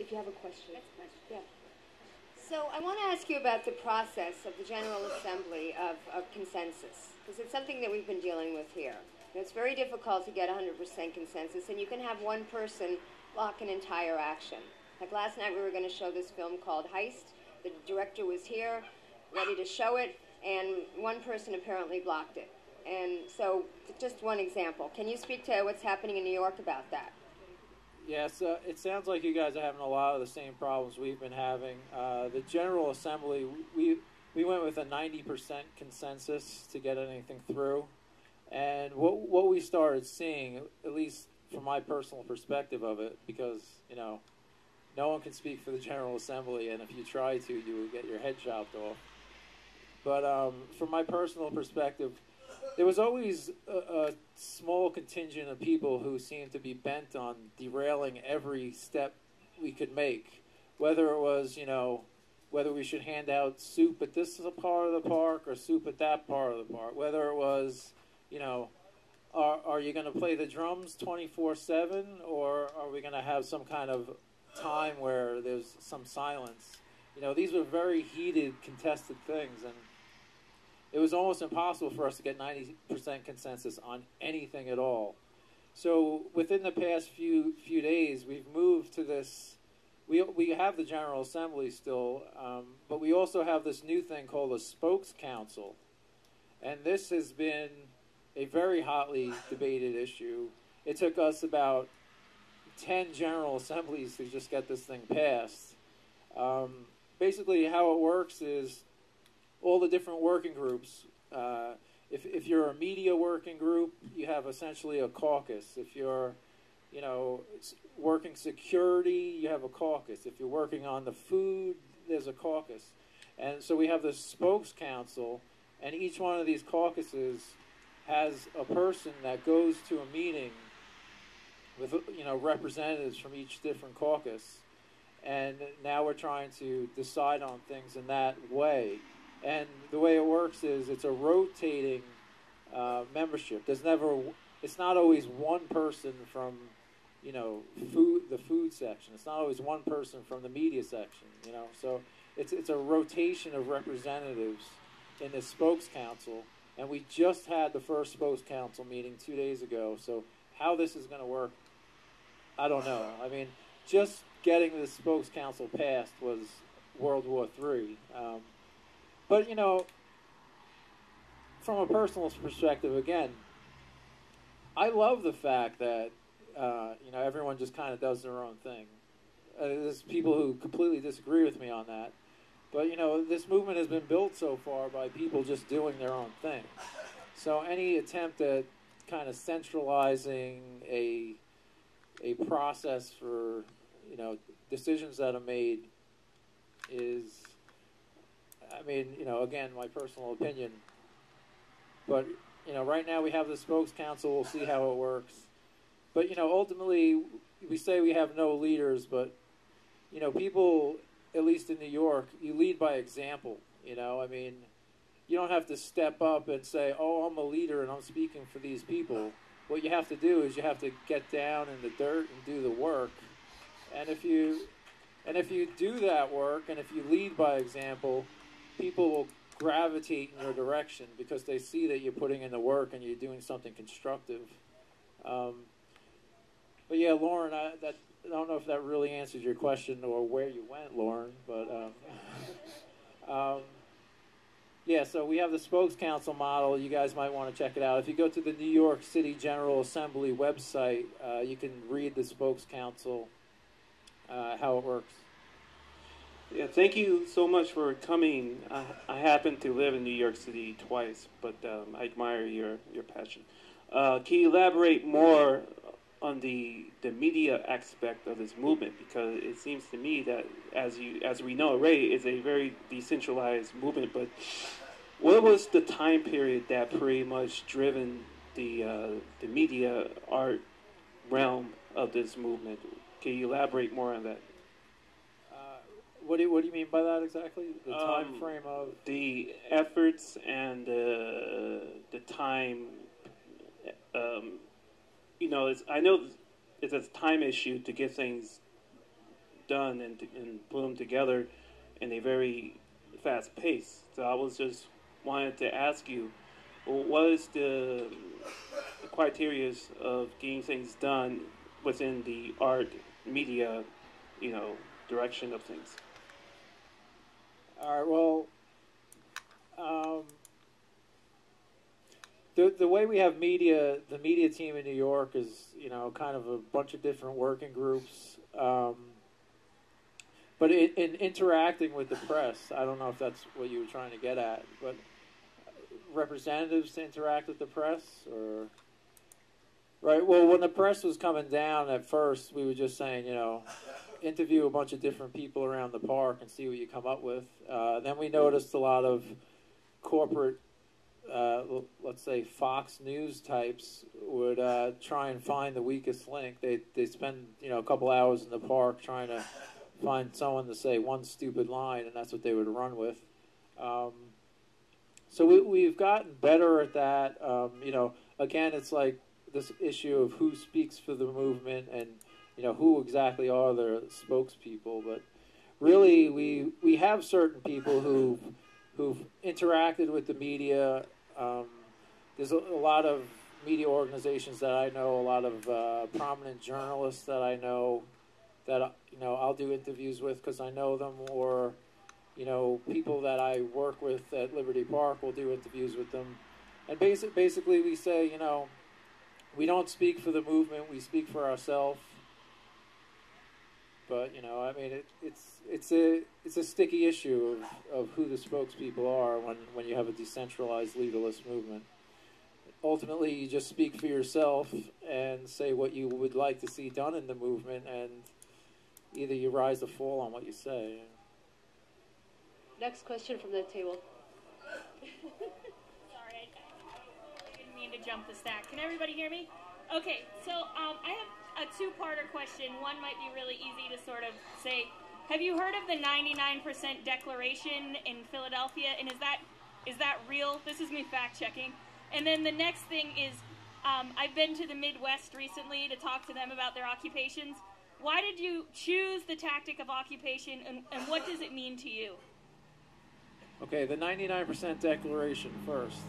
if you have a question. Next question. Yeah. So I want to ask you about the process of the General Assembly of consensus, because it's something that we've been dealing with here. It's very difficult to get 100% consensus, and you can have one person block an entire action. Like last night we were going to show this film called Heist. The director was here, ready to show it, and one person apparently blocked it. And so, just one example. Can you speak to what's happening in New York about that? Yes, it sounds like you guys are having a lot of the same problems we've been having. The General Assembly, we went with a 90% consensus to get anything through. And what we started seeing, at least from my personal perspective of it, because, you know, no one can speak for the General Assembly, and if you try to, you would get your head chopped off. But from my personal perspective, there was always a small contingent of people who seemed to be bent on derailing every step we could make, whether it was, you know, whether we should hand out soup at this part of the park or soup at that part of the park, whether it was, you know, are you going to play the drums 24/7, or are we going to have some kind of time where there's some silence? You know, these were very heated, contested things, and it was almost impossible for us to get 90% consensus on anything at all. So within the past few days, we've moved to this. We have the General Assembly still, but we also have this new thing called a Spokes Council, and this has been a very hotly debated issue. It took us about 10 General Assemblies to just get this thing passed. Basically, how it works is all the different working groups. If you're a media working group, you have essentially a caucus. If you're, you know, working security, you have a caucus. If you're working on the food, there's a caucus. And so we have the Spokes Council, and each one of these caucuses has a person that goes to a meeting with, you know, representatives from each different caucus. And now we're trying to decide on things in that way. And the way it works is it's a rotating membership. It's not always one person from, you know, the food section. It's not always one person from the media section, you know. So it's a rotation of representatives in the Spokes Council. And we just had the first Spokes Council meeting 2 days ago. So how this is going to work, I don't know. I mean, just getting the Spokes Council passed was World War III. But, you know, from a personal perspective, again, I love the fact that, you know, everyone just kind of does their own thing. There's people who completely disagree with me on that. But, you know, this movement has been built so far by people just doing their own thing. So any attempt at kind of centralizing a process for, you know, decisions that are made is, I mean, you know, again, my personal opinion. But, you know, right now we have the Spokes Council. We'll see how it works. But, you know, ultimately, we say we have no leaders, but, you know, people, at least in New York, you lead by example, you know. I mean, you don't have to step up and say, oh, I'm a leader and I'm speaking for these people. What you have to do is you have to get down in the dirt and do the work. And if you do that work, and if you lead by example, people will gravitate in your direction because they see that you're putting in the work and you're doing something constructive. But yeah, Lauren, I don't know if that really answers your question or where you went, Lauren. But yeah, so we have the Spokes Council model. You guys might want to check it out. If you go to the New York City General Assembly website, you can read the Spokes Council, how it works. Yeah, thank you so much for coming. I happen to live in New York City twice, but I admire your passion. Can you elaborate more on the media aspect of this movement? Because it seems to me that, as we know, Ray is a very decentralized movement. But what was the time period that pretty much driven the media art realm of this movement? Can you elaborate more on that? What do you mean by that exactly? The time frame of the efforts and the time. You know, I know it's a time issue to get things done and put them together in a very fast pace. So I was just wanted to ask you, well, what is the criteria of getting things done within the art media, direction of things? All right. Well, the way we have the media team in New York is, kind of a bunch of different working groups. But in interacting with the press, I don't know if that's what you were trying to get at, but representatives to interact with the press, or right? Well, when the press was coming down at first, we were just saying, interview a bunch of different people around the park and see what you come up with. Then we noticed a lot of corporate, let's say Fox News types would try and find the weakest link. They spend a couple hours in the park trying to find someone to say one stupid line, and that's what they would run with. So we've gotten better at that. Again, it's like this issue of who speaks for the movement and who exactly are the spokespeople. But really, we have certain people who've interacted with the media. There's a lot of media organizations that I know, a lot of prominent journalists that I know that I'll do interviews with because I know them, or people that I work with at Liberty Park will do interviews with them. And basically we say, we don't speak for the movement, we speak for ourselves. But I mean, it's a sticky issue of who the spokespeople are when you have a decentralized legalist movement. Ultimately, you just speak for yourself and say what you would like to see done in the movement, and either you rise or fall on what you say. Next question from the table. Sorry, I didn't mean to jump the stack. Can everybody hear me? Okay, so I have a two-parter question. One might be really easy to sort of say. Have you heard of the 99% Declaration in Philadelphia? And is that real? This is me fact-checking. And then the next thing is, I've been to the Midwest recently to talk to them about their occupations. Why did you choose the tactic of occupation, and what does it mean to you? Okay, the 99% Declaration first.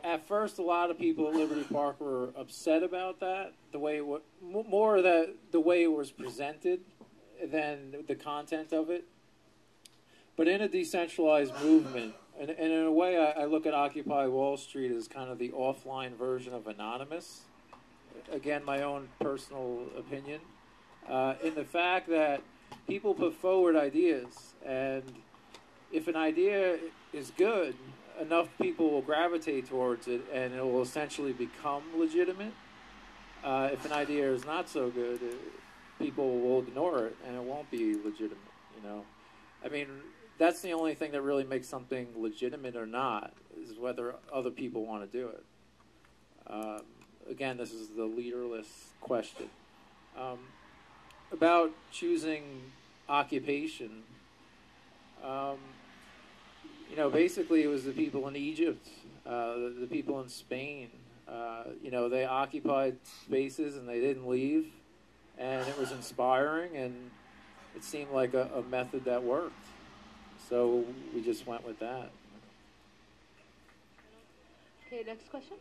At first, a lot of people at Liberty Park were upset about that, the way the way it was presented than the content of it. But in a decentralized movement, and in a way, I look at Occupy Wall Street as kind of the offline version of Anonymous. Again, my own personal opinion, in the fact that people put forward ideas, and if an idea is good, enough people will gravitate towards it, and it will essentially become legitimate. If an idea is not so good, people will ignore it, and it won't be legitimate. I mean, that's the only thing that really makes something legitimate or not, is whether other people want to do it. Again, this is the leaderless question. About choosing occupation, basically it was the people in Egypt, the people in Spain. They occupied spaces and they didn't leave, and it was inspiring, and it seemed like a method that worked. So we just went with that. Okay, next question.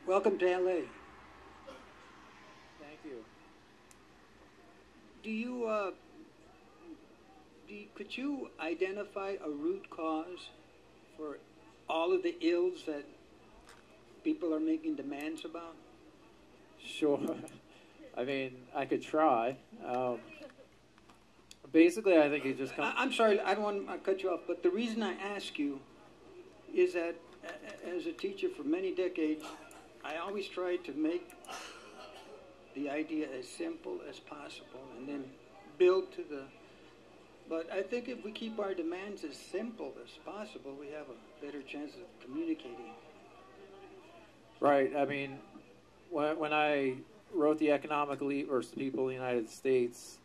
Welcome to LA. Thank you. Could you identify a root cause for all of the ills that people are making demands about? Sure. I mean, I could try. Basically, I think it just comes... I'm sorry, I don't want to cut you off, but the reason I ask you is that as a teacher for many decades, I always try to make the idea as simple as possible and then build to the... But I think if we keep our demands as simple as possible, we have a better chance of communicating. Right. I mean, when I wrote The Economic Elite versus the People of the United States,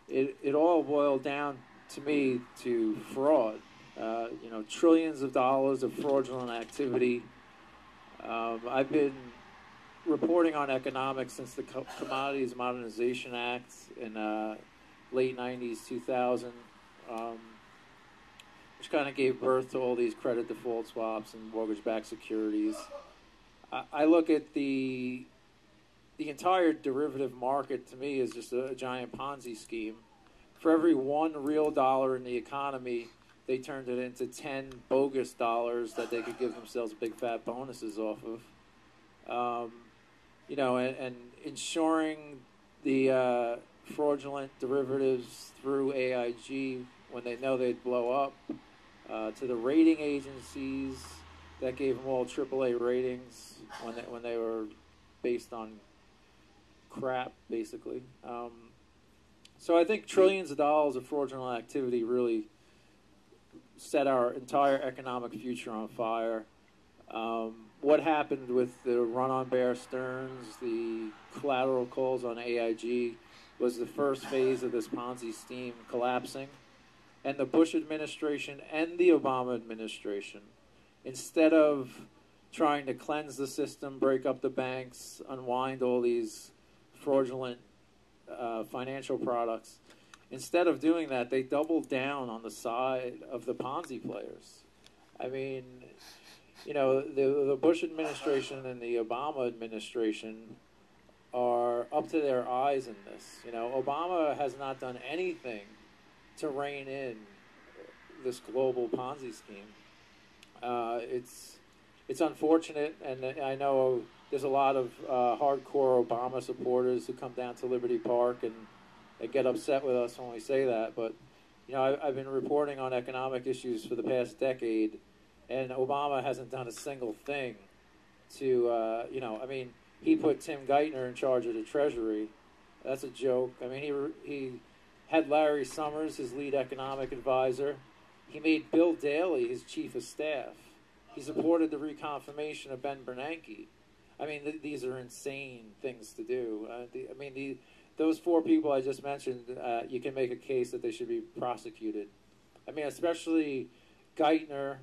it all boiled down to me to fraud. Trillions of dollars of fraudulent activity. I've been reporting on economics since the Commodities Modernization Act in late 90s, 2000, which kind of gave birth to all these credit default swaps and mortgage-backed securities. I look at the entire derivative market, to me, is just a giant Ponzi scheme. For every $1 real dollar in the economy, they turned it into 10 bogus dollars that they could give themselves big fat bonuses off of. You know, and ensuring the fraudulent derivatives through AIG when they know they'd blow up, to the rating agencies that gave them all AAA ratings when they were based on crap, basically. So I think trillions of dollars of fraudulent activity really set our entire economic future on fire. What happened with the run on Bear Stearns, the collateral calls on AIG, was the first phase of this Ponzi scheme collapsing. And the Bush administration and the Obama administration, instead of trying to cleanse the system, break up the banks, unwind all these fraudulent financial products, instead of doing that, they doubled down on the side of the Ponzi players. I mean, you know, the Bush administration and the Obama administration are up to their eyes in this. You know, Obama has not done anything to rein in this global Ponzi scheme. It's unfortunate, and I know there's a lot of hardcore Obama supporters who come down to Liberty Park and they get upset with us when we say that. But you know, I've been reporting on economic issues for the past decade, and Obama hasn't done a single thing to, you know, I mean, he put Tim Geithner in charge of the Treasury. That's a joke. I mean, he had Larry Summers, his lead economic advisor. He made Bill Daley his chief of staff. He supported the reconfirmation of Ben Bernanke. I mean, these are insane things to do. Those four people I just mentioned, you can make a case that they should be prosecuted. I mean, especially Geithner.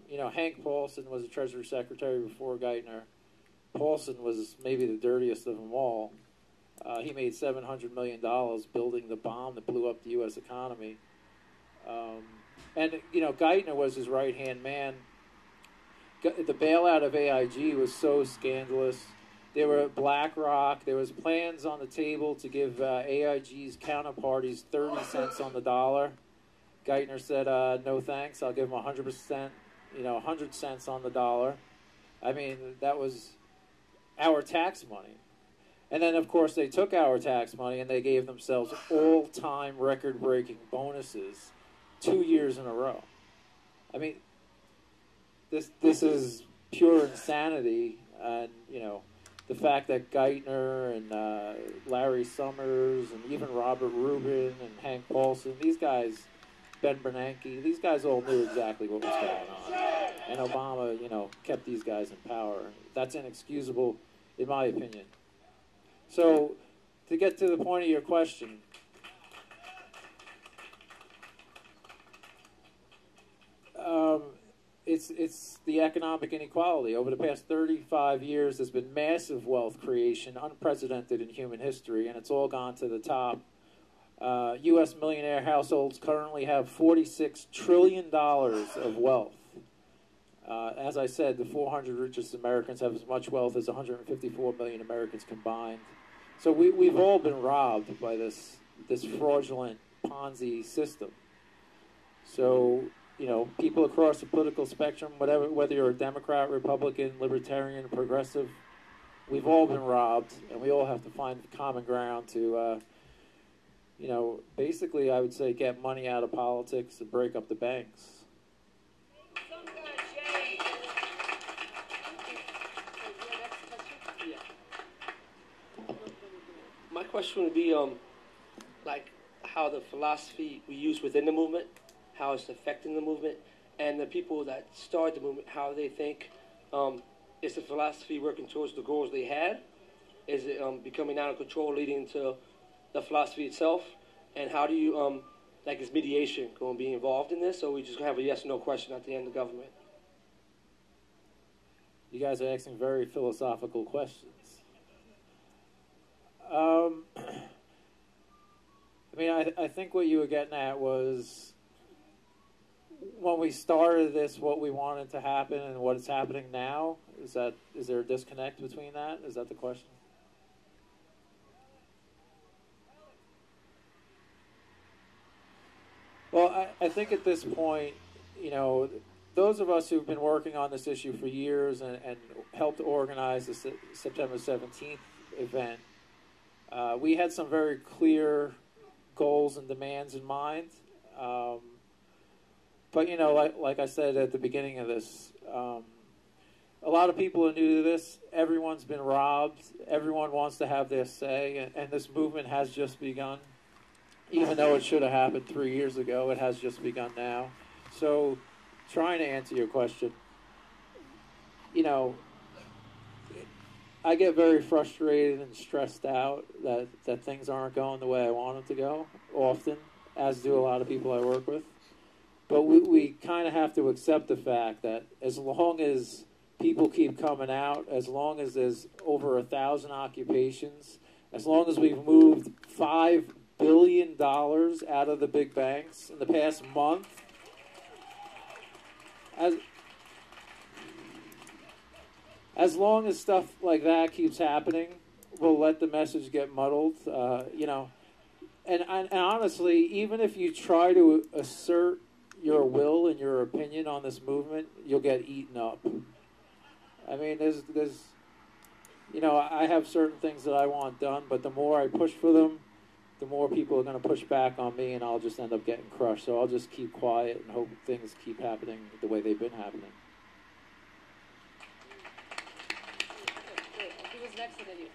You know, Hank Paulson was the Treasury Secretary before Geithner. Paulson was maybe the dirtiest of them all. He made $700 million building the bomb that blew up the U.S. economy. And, you know, Geithner was his right-hand man. The bailout of AIG was so scandalous. There were BlackRock. There was plans on the table to give AIG's counterparties 30 cents on the dollar. Geithner said, no thanks. I'll give them 100%, you know, 100 cents on the dollar. I mean, that was our tax money. And then, of course, they took our tax money and they gave themselves all-time record-breaking bonuses 2 years in a row. I mean, this is pure insanity. And, you know, the fact that Geithner and Larry Summers and even Robert Rubin and Hank Paulson, these guys, Ben Bernanke, these guys all knew exactly what was going on. And Obama, you know, kept these guys in power. That's inexcusable, in my opinion. So, to get to the point of your question, it's the economic inequality. Over the past 35 years, there's been massive wealth creation, unprecedented in human history, and it's all gone to the top. U.S. millionaire households currently have $46 trillion of wealth. As I said, the 400 richest Americans have as much wealth as 154 million Americans combined. So we've all been robbed by this fraudulent Ponzi system. So, you know, people across the political spectrum, whether you're a Democrat, Republican, Libertarian, Progressive, we've all been robbed, and we all have to find common ground to, you know, basically, I would say, get money out of politics and break up the banks. My question would be, like, how the philosophy we use within the movement, how it's affecting the movement, and the people that start the movement, how they think, is the philosophy working towards the goals they had? Is it becoming out of control, leading to the philosophy itself? And how do you, like, is mediation going to be involved in this, or we just have a yes or no question at the end of government? You guys are asking very philosophical questions. I mean, I think what you were getting at was when we started this, what we wanted to happen and what is happening now. Is there a disconnect between that? Is that the question? Well, I think at this point, you know, those of us who've been working on this issue for years and helped organize the September 17th event, we had some very clear goals and demands in mind. But, you know, like I said at the beginning of this, a lot of people are new to this. Everyone's been robbed. Everyone wants to have their say, and this movement has just begun. Even though it should have happened 3 years ago, it has just begun now. So, trying to answer your question, you know, I get very frustrated and stressed out that things aren't going the way I want them to go often, as do a lot of people I work with. But we kind of have to accept the fact that as long as people keep coming out, as long as there's over 1,000 occupations, as long as we've moved $5 billion out of the big banks in the past month, as long as stuff like that keeps happening, we'll let the message get muddled. You know, and honestly, even if you try to assert your will and your opinion on this movement, you'll get eaten up. I mean, there's, you know, I have certain things that I want done, but the more I push for them, the more people are going to push back on me, and I'll just end up getting crushed. So I'll just keep quiet and hope things keep happening the way they've been happening. Who was next to you?